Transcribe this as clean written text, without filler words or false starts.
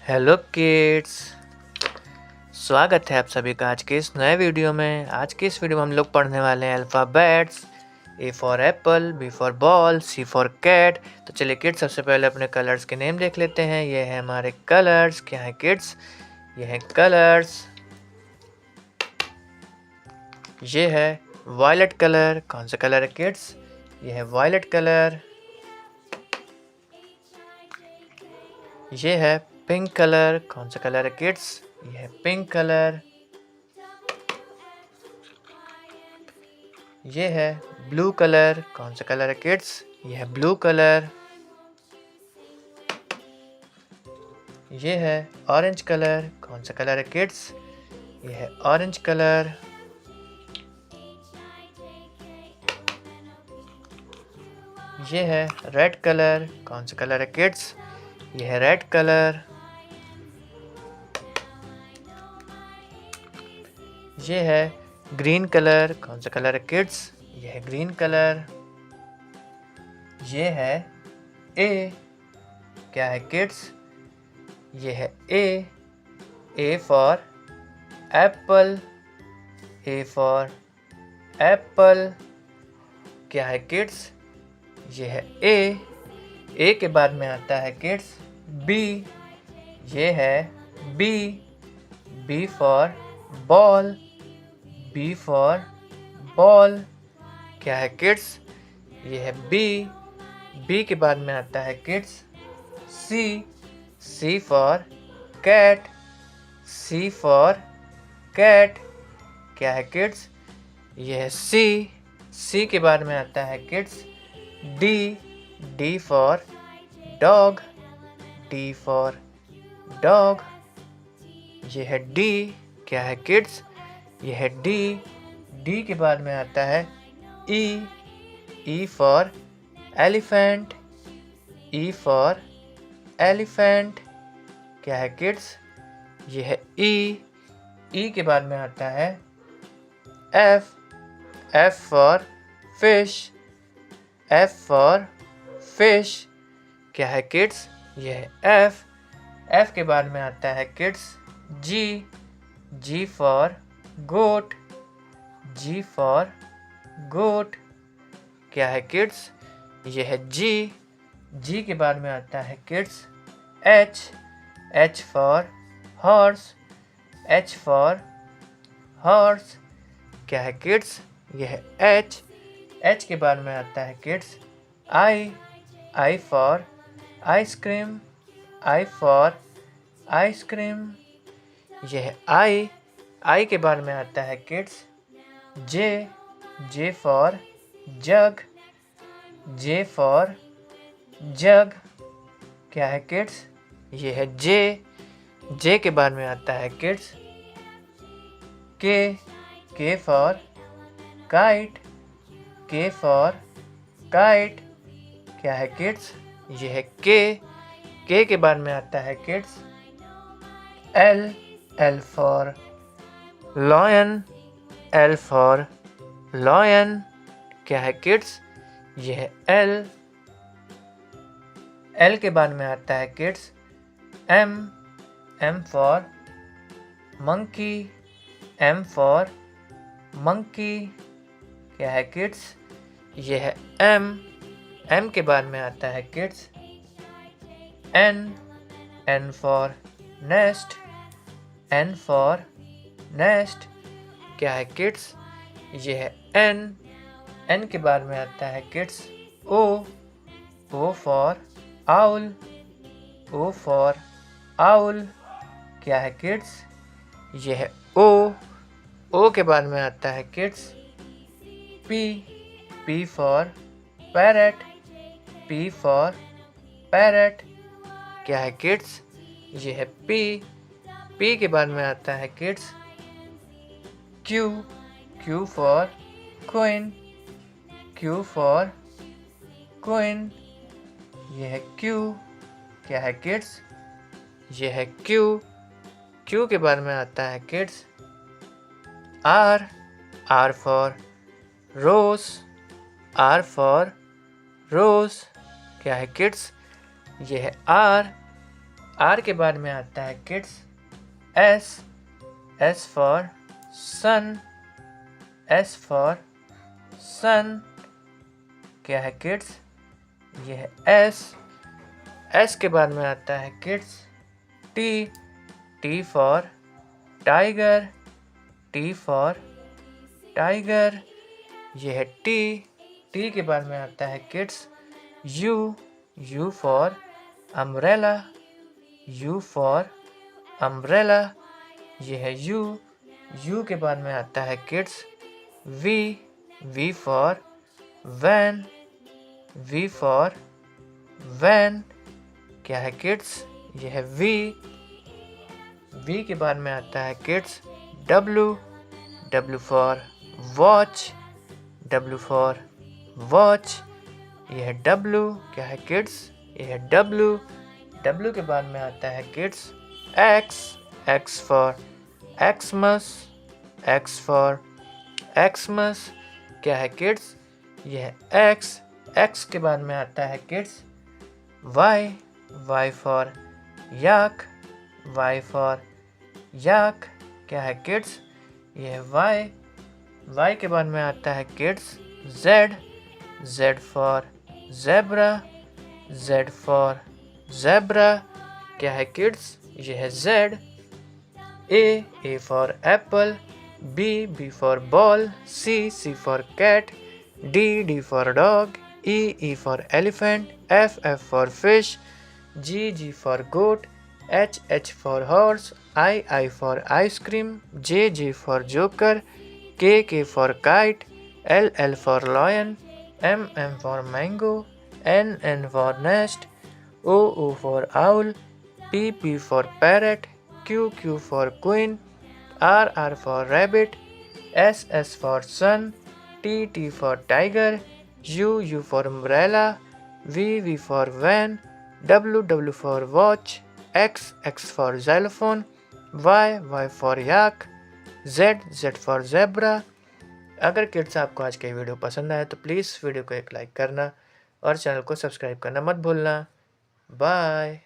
Hello kids, स्वागत है आप सभी का आज के इस नए वीडियो में। आज के इस वीडियो में हम लोग पढ़ने वाले हैं alphabets. A for apple, B for ball, C for cat. तो चलिए किड्स, सबसे पहले अपने कलर्स के नेम देख लेते हैं। ये है हमारे कलर्स। क्या है किड्स? ये है कलर्स। ये है वायलेट कलर। कौन सा कलर है किड्स? ये है वायलेट कलर। ये है पिंक कलर। कौन सा कलर है किड्स? ये है पिंक कलर। ये है ब्लू कलर। कौन सा कलर है किड्स? ये है ब्लू कलर। ये है ऑरेंज कलर। कौन सा कलर है किड्स? ये है ऑरेंज कलर। ये है रेड कलर। कौन सा कलर है किड्स? ये है रेड कलर। ये है ग्रीन कलर। कौन सा कलर है किड्स? ये है ग्रीन कलर। ये है ए। क्या है किड्स? ये है A. A for apple. A for apple. क्या है किड्स? ये है ए। ए के बाद में आता है किड्स बी। ये है B. B for ball. B for ball. क्या है किड्स? ये है बी। बी के बाद में आता है kids C. C for cat. C for cat. क्या है किड्स? ये है सी। सी के बाद में आता है kids D. D for dog. D for dog. ये है डी। क्या है किड्स? ये है डी। डी के बाद में आता है E. E for elephant. E for elephant. क्या है किड्स? ये है ई। ई के बाद में आता है F. F for fish. F for fish. क्या है किड्स? ये है एफ। एफ के बाद में आता है kids G. G for goat. G for goat. क्या है किड्स? ये है जी। जी के बाद में आता है kids H. H for horse. H for horse. क्या है किड्स? ये है एच। एच के बाद में आता है kids I. I for ice cream. I for ice cream. ये है आई। आई के बाद में आता है kids J. J for jug. J for jug. क्या है किड्स? ये है जे। जे के बाद में आता है किड्स के। के फॉर काइट। के फॉर काइट। क्या है किड्स? ये है के। के के बाद में आता है kids L. L for lion. L for lion. क्या है किड्स? ये है एल। एल के बाद में आता है kids M. M for monkey. M for monkey. क्या है किड्स? ये है एम। एम के बाद में आता है kids N. N for nest. N for nest. क्या है किड्स? ये है एन। एन के बाद में आता है kids O. O for owl. O for owl. क्या है किड्स? ये है ओ। ओ के बाद में आता है kids P. P for parrot. P for parrot. क्या है किड्स? ये है पी। पी के बाद में आता है kids Q. Q for queen. Q for queen. ये है क्यू। क्या है किड्स? ये है क्यू। क्यू के बाद में आता है kids R. R for rose. R for rose. क्या है किड्स? ये है आर। आर के बाद में आता है kids, S, S for sun, S for sun, क्या है किड्स, ये है एस, एस के बाद में आता है kids, T, T for tiger, T for tiger, ये है टी, टी के बाद में आता है kids, U, U for umbrella, U for umbrella, ये है यू, यू के बाद में आता है kids, V, V for van, V for van, क्या है किड्स, ये है वी, वी के बाद में आता है kids, W, W for watch, W for watch, ये है डब्लू, क्या है किड्स, ये है डब्लू, डब्लू के बाद में आता है kids, x, x for Xmas, x for Xmas, क्या है किड्स, ये है एक्स, एक्स के बाद में आता है kids, Y, Y for yak, Y for yak, क्या है किड्स, ये है वाई, वाई के बाद में आता है kids, Z, Z for zebra, Z for zebra, क्या है किड्स, ये है Z, A for apple, B for ball, C for cat, D for dog, E for elephant, F for fish, G for goat, H for horse, I for ice cream, J for joker, K for kite, L for lion, M for mango, N for nest, O for owl, P for parrot, Q for queen, are for rabbit, S for sun, T for tiger, U for umbrella, V for van, W for watch, X for xylophone, Y for yak, Z for zebra. अगर kids आपको आज की video पसंद आए तो please video को एक like करना और चैनल को सब्सक्राइब करना मत भूलना। बाय।